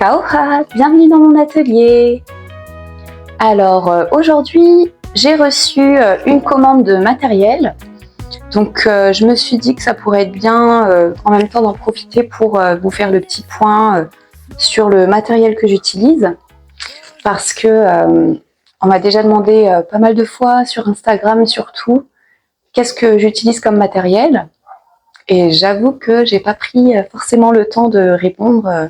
Kaoha, bienvenue dans mon atelier. Alors aujourd'hui, j'ai reçu une commande de matériel. Donc je me suis dit que ça pourrait être bien en même temps d'en profiter pour vous faire le petit point sur le matériel que j'utilise. Parce que on m'a déjà demandé pas mal de fois sur Instagram surtout, qu'est-ce que j'utilise comme matériel. Et j'avoue que j'ai pas pris forcément le temps de répondre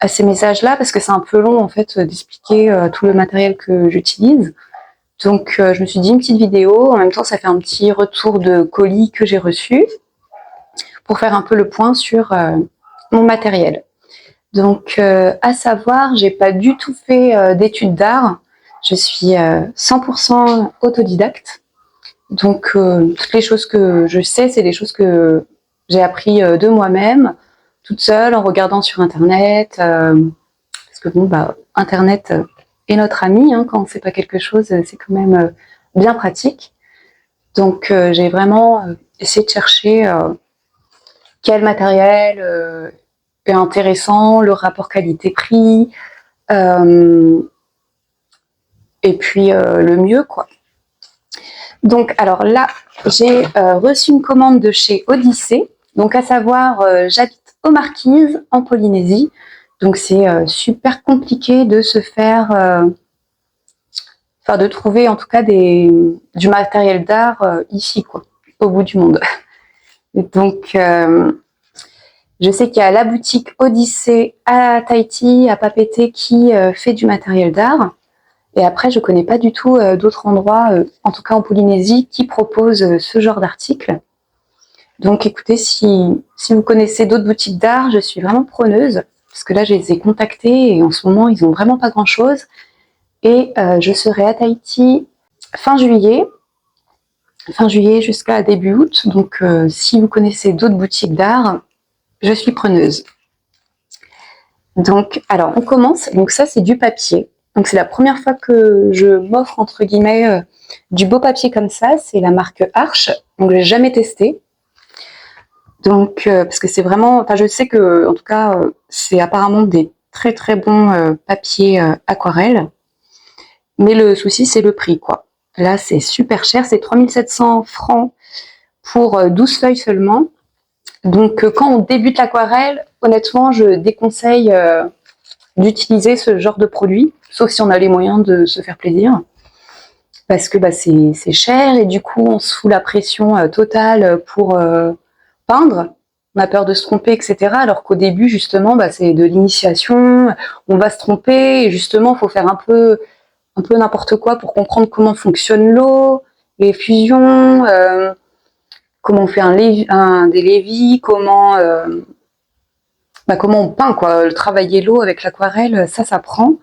à ces messages-là parce que c'est un peu long en fait d'expliquer tout le matériel que j'utilise. Donc je me suis dit une petite vidéo, en même temps ça fait un petit retour de colis que j'ai reçu pour faire un peu le point sur mon matériel. Donc à savoir, j'ai pas du tout fait d'études d'art, je suis 100% autodidacte. Donc toutes les choses que je sais, c'est des choses que j'ai appris de moi-même, toute seule, en regardant sur internet, parce que bon, bah, internet est notre ami, hein, quand on ne sait pas quelque chose, c'est quand même bien pratique. Donc j'ai vraiment essayé de chercher quel matériel est intéressant, le rapport qualité-prix, et puis le mieux, quoi. Donc alors là, j'ai reçu une commande de chez Odyssée. Donc à savoir, j'habite aux Marquises, en Polynésie. Donc c'est super compliqué de se faire, enfin de trouver en tout cas du matériel d'art ici, quoi, au bout du monde. Et donc je sais qu'il y a la boutique Odyssée à Tahiti, à Papeete, qui fait du matériel d'art. Et après, je ne connais pas du tout d'autres endroits, en tout cas en Polynésie, qui proposent ce genre d'articles. Donc écoutez, si vous connaissez d'autres boutiques d'art, je suis vraiment preneuse, parce que là, je les ai contactés et en ce moment, ils n'ont vraiment pas grand-chose. Et je serai à Tahiti fin juillet jusqu'à début août. Donc si vous connaissez d'autres boutiques d'art, je suis preneuse. Donc, alors, on commence. Donc ça, c'est du papier. Donc c'est la première fois que je m'offre entre guillemets du beau papier comme ça. C'est la marque Arche. Donc j'ai jamais testé. Donc parce que c'est vraiment, enfin je sais que en tout cas c'est apparemment des très très bons papiers aquarelle. Mais le souci c'est le prix, quoi. Là c'est super cher, c'est 3700 francs pour 12 feuilles seulement. Donc quand on débute l'aquarelle, honnêtement je déconseille d'utiliser ce genre de produit, sauf si on a les moyens de se faire plaisir, parce que bah, c'est cher et du coup on se fout la pression totale pour peindre, on a peur de se tromper, etc. Alors qu'au début justement bah, c'est de l'initiation, on va se tromper et justement il faut faire un peu n'importe quoi pour comprendre comment fonctionne l'eau, les fusions, comment on fait des lévis, comment on peint, quoi. Travailler l'eau avec l'aquarelle, ça prend.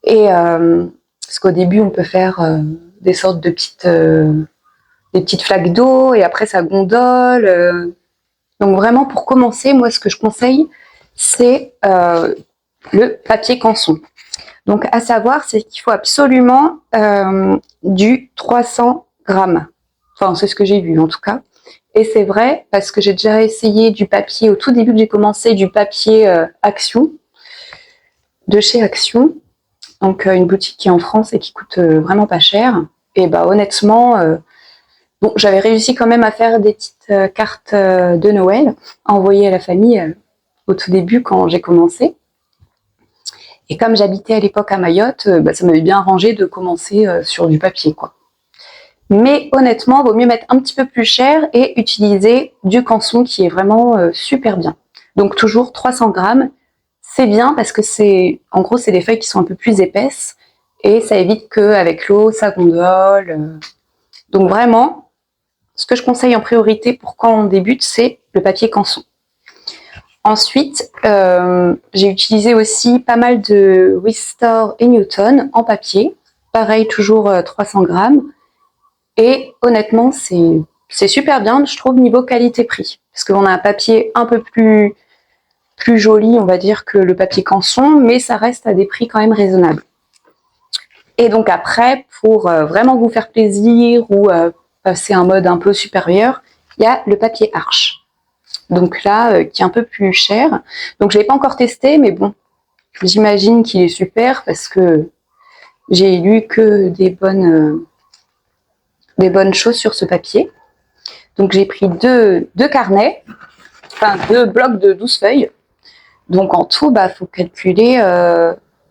Et parce qu'au début, on peut faire des sortes de des petites flaques d'eau, et après ça gondole. Donc vraiment, pour commencer, moi, ce que je conseille, c'est le papier canson. Donc à savoir, c'est qu'il faut absolument du 300 grammes. Enfin, c'est ce que j'ai vu en tout cas. Et c'est vrai, parce que j'ai déjà essayé du papier, au tout début que j'ai commencé, du papier Action, de chez Action. Donc une boutique qui est en France et qui coûte vraiment pas cher. Et bah honnêtement, bon, j'avais réussi quand même à faire des petites cartes de Noël, à envoyer à la famille au tout début quand j'ai commencé. Et comme j'habitais à l'époque à Mayotte, bah, ça m'avait bien arrangé de commencer sur du papier, quoi. Mais honnêtement, il vaut mieux mettre un petit peu plus cher et utiliser du canson qui est vraiment super bien. Donc toujours 300 grammes, c'est bien parce que en gros, c'est des feuilles qui sont un peu plus épaisses et ça évite qu'avec l'eau, ça gondole. Donc vraiment, ce que je conseille en priorité pour quand on débute, c'est le papier canson. Ensuite, j'ai utilisé aussi pas mal de Restore et Newton en papier. Pareil, toujours 300 grammes. Et honnêtement, c'est super bien, je trouve, niveau qualité-prix. Parce qu'on a un papier un peu plus joli, on va dire, que le papier canson, mais ça reste à des prix quand même raisonnables. Et donc après, pour vraiment vous faire plaisir ou passer un mode un peu supérieur, il y a le papier Arche. Donc là, qui est un peu plus cher. Donc je ne l'ai pas encore testé, mais bon, j'imagine qu'il est super parce que j'ai lu que des bonnes choses sur ce papier. Donc j'ai pris deux carnets, enfin 2 blocs de 12 feuilles. Donc en tout, faut calculer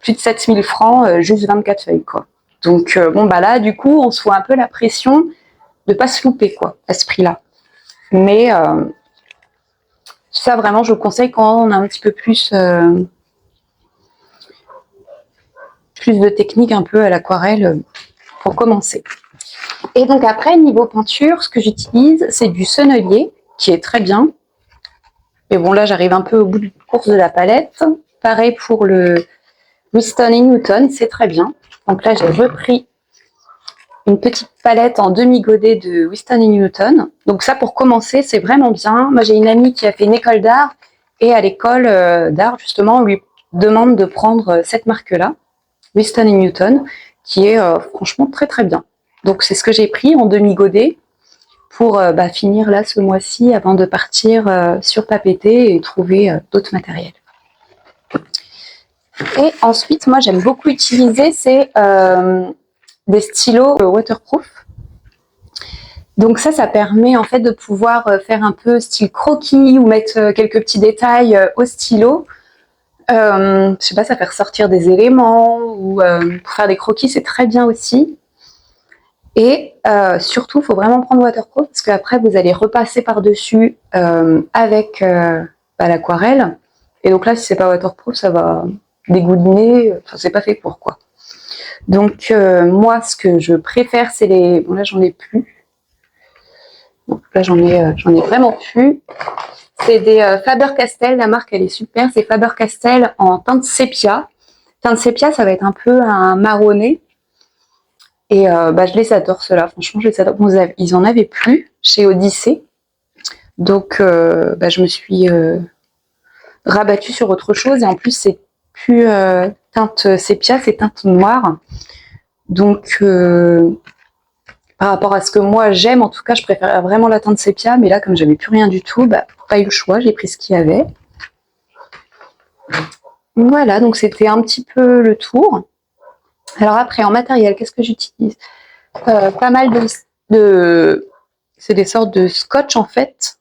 plus de 7000 francs, juste 24 feuilles, quoi. Donc bon, là, du coup, on se fout un peu la pression de pas se louper, quoi, à ce prix-là. Mais ça, vraiment, je vous conseille quand on a un petit peu plus de technique un peu à l'aquarelle pour commencer. Et donc après, niveau peinture, ce que j'utilise, c'est du Sennelier, qui est très bien. Mais bon, là, j'arrive un peu au bout de course de la palette. Pareil pour le Weston & Newton, c'est très bien. Donc là, j'ai repris une petite palette en demi-godet de Weston & Newton. Donc ça, pour commencer, c'est vraiment bien. Moi, j'ai une amie qui a fait une école d'art, et à l'école d'art, justement, on lui demande de prendre cette marque-là, Weston & Newton, qui est franchement très très bien. Donc c'est ce que j'ai pris en demi-godet pour finir là ce mois-ci avant de partir sur Papeete et trouver d'autres matériels. Et ensuite, moi j'aime beaucoup utiliser des stylos waterproof. Donc ça permet en fait de pouvoir faire un peu style croquis ou mettre quelques petits détails au stylo. Je sais pas, ça fait ressortir des éléments ou pour faire des croquis, c'est très bien aussi. Et surtout, il faut vraiment prendre waterproof parce qu'après, vous allez repasser par-dessus avec l'aquarelle. Et donc là, si c'est pas waterproof, ça va dégouliner. Enfin, c'est pas fait pour, quoi. Donc moi, ce que je préfère, c'est les... Bon, là, j'en ai plus. Donc là, j'en ai vraiment plus. C'est des Faber-Castell. La marque, elle est super. C'est Faber-Castell en teinte sépia. Teinte sépia, ça va être un peu un marronné. Et je les adore, ceux-là. Franchement, je les adore. Bon, ils en avaient plus chez Odyssée. Donc, je me suis rabattue sur autre chose. Et en plus, c'est plus teinte sépia, c'est teinte noire. Donc, par rapport à ce que moi j'aime, en tout cas, je préfère vraiment la teinte sépia. Mais là, comme j'avais plus rien du tout, pas eu le choix. J'ai pris ce qu'il y avait. Voilà, donc c'était un petit peu le tour. Alors après, en matériel, qu'est-ce que j'utilise? Pas mal de... C'est des sortes de scotch, en fait,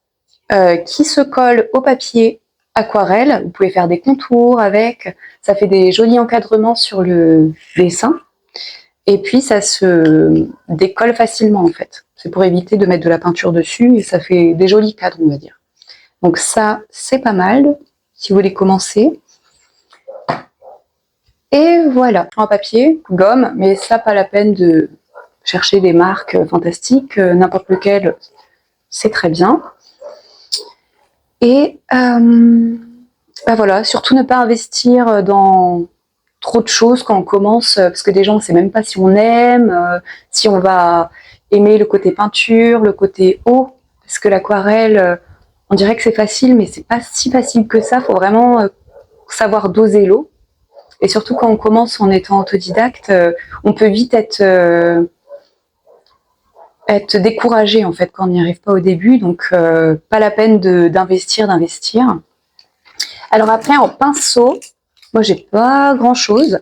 qui se collent au papier aquarelle. Vous pouvez faire des contours avec. Ça fait des jolis encadrements sur le dessin. Et puis, ça se décolle facilement, en fait. C'est pour éviter de mettre de la peinture dessus. Et ça fait des jolis cadres, on va dire. Donc ça, c'est pas mal, si vous voulez commencer. Et voilà, en papier, gomme, mais ça, pas la peine de chercher des marques fantastiques, n'importe lequel, c'est très bien. Et voilà, surtout ne pas investir dans trop de choses quand on commence, parce que déjà on ne sait même pas si on aime, si on va aimer le côté peinture, le côté eau, parce que l'aquarelle, on dirait que c'est facile, mais c'est pas si facile que ça. Il faut vraiment savoir doser l'eau. Et surtout quand on commence en étant autodidacte, on peut vite être découragé en fait quand on n'y arrive pas au début. Donc pas la peine d'investir. Alors après en pinceau, moi j'ai pas grand chose.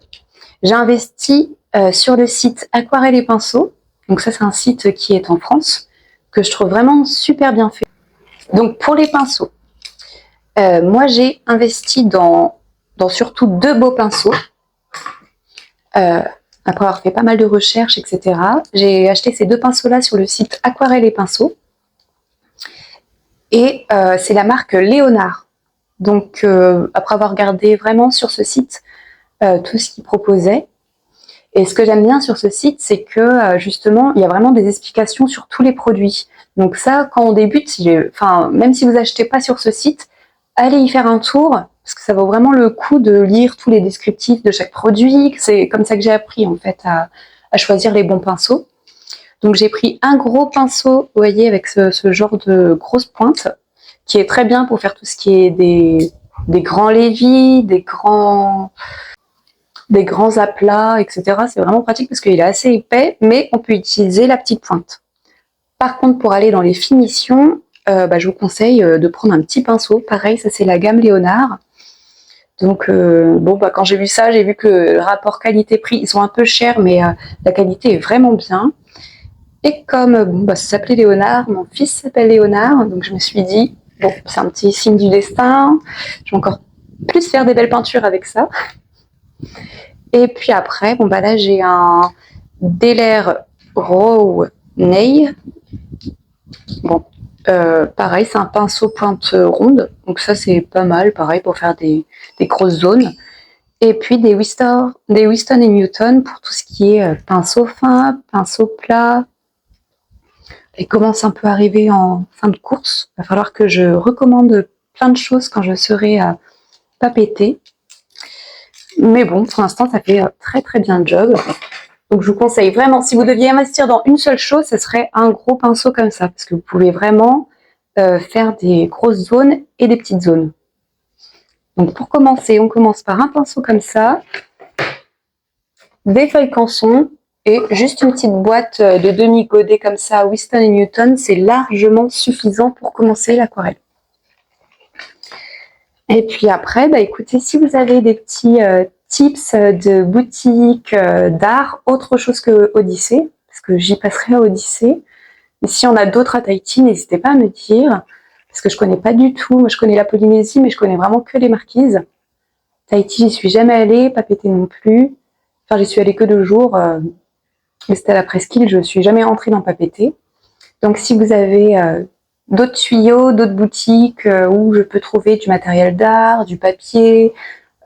J'ai investi sur le site Aquarelle et Pinceau. Donc ça c'est un site qui est en France, que je trouve vraiment super bien fait. Donc pour les pinceaux, moi j'ai investi dans surtout 2 beaux pinceaux. Après avoir fait pas mal de recherches, etc. J'ai acheté ces 2 pinceaux-là sur le site Aquarelle et Pinceaux. Et c'est la marque Léonard. Donc, après avoir regardé vraiment sur ce site tout ce qu'ils proposaient, et ce que j'aime bien sur ce site, c'est que justement, il y a vraiment des explications sur tous les produits. Donc ça, quand on débute, même si vous achetez pas sur ce site, allez y faire un tour, parce que ça vaut vraiment le coup de lire tous les descriptifs de chaque produit. C'est comme ça que j'ai appris en fait à choisir les bons pinceaux. Donc j'ai pris un gros pinceau, vous voyez, avec ce genre de grosse pointe, qui est très bien pour faire tout ce qui est des grands lévis, des grands aplats, etc. C'est vraiment pratique parce qu'il est assez épais, mais on peut utiliser la petite pointe. Par contre, pour aller dans les finitions, je vous conseille de prendre un petit pinceau. Pareil, ça c'est la gamme Léonard. Donc bon, bah, quand j'ai vu ça, j'ai vu que le rapport qualité-prix, ils sont un peu chers, mais la qualité est vraiment bien. Et comme bon, bah, ça s'appelait Léonard, mon fils s'appelle Léonard, donc je me suis dit, bon, c'est un petit signe du destin, je vais encore plus faire des belles peintures avec ça. Et puis après, bon, bah là, j'ai un Delair Raw Nail. Bon, pareil, c'est un pinceau pointe ronde, donc ça, c'est pas mal, pareil, pour faire des grosses zones. Et puis des Winston et Newton pour tout ce qui est pinceau fin, pinceau plat. Il commence un peu à arriver en fin de course. Il va falloir que je recommande plein de choses quand je serai pas pété. Mais bon, pour l'instant, ça fait très très bien le job. Donc je vous conseille vraiment, si vous deviez investir dans une seule chose, ce serait un gros pinceau comme ça, parce que vous pouvez vraiment faire des grosses zones et des petites zones. Donc pour commencer, on commence par un pinceau comme ça, des feuilles canson et juste une petite boîte de demi-godet comme ça, Winston et Newton, c'est largement suffisant pour commencer l'aquarelle. Et puis après, bah écoutez, si vous avez des petits tips de boutique d'art, autre chose que Odyssée, parce que j'y passerai à Odyssée, mais si on a d'autres à Tahiti, n'hésitez pas à me dire, parce que je connais pas du tout. Moi, je connais la Polynésie, mais je connais vraiment que les Marquises. Tahiti, j'y suis jamais allée, Papeete non plus. Enfin, j'y suis allée que 2 jours, mais c'était à la presqu'île, je suis jamais rentrée dans Papeete. Donc, si vous avez d'autres tuyaux, d'autres boutiques où je peux trouver du matériel d'art, du papier,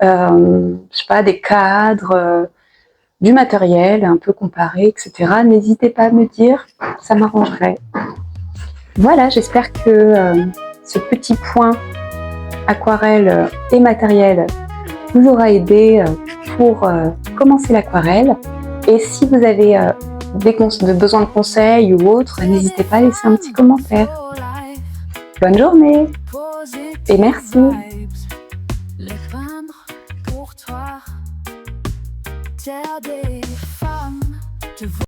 je sais pas, des cadres, du matériel un peu comparé, etc., n'hésitez pas à me dire, ça m'arrangerait. Voilà, j'espère que ce petit point aquarelle et matériel vous aura aidé pour commencer l'aquarelle. Et si vous avez besoin de conseils ou autre, n'hésitez pas à laisser un petit commentaire. Bonne journée et merci.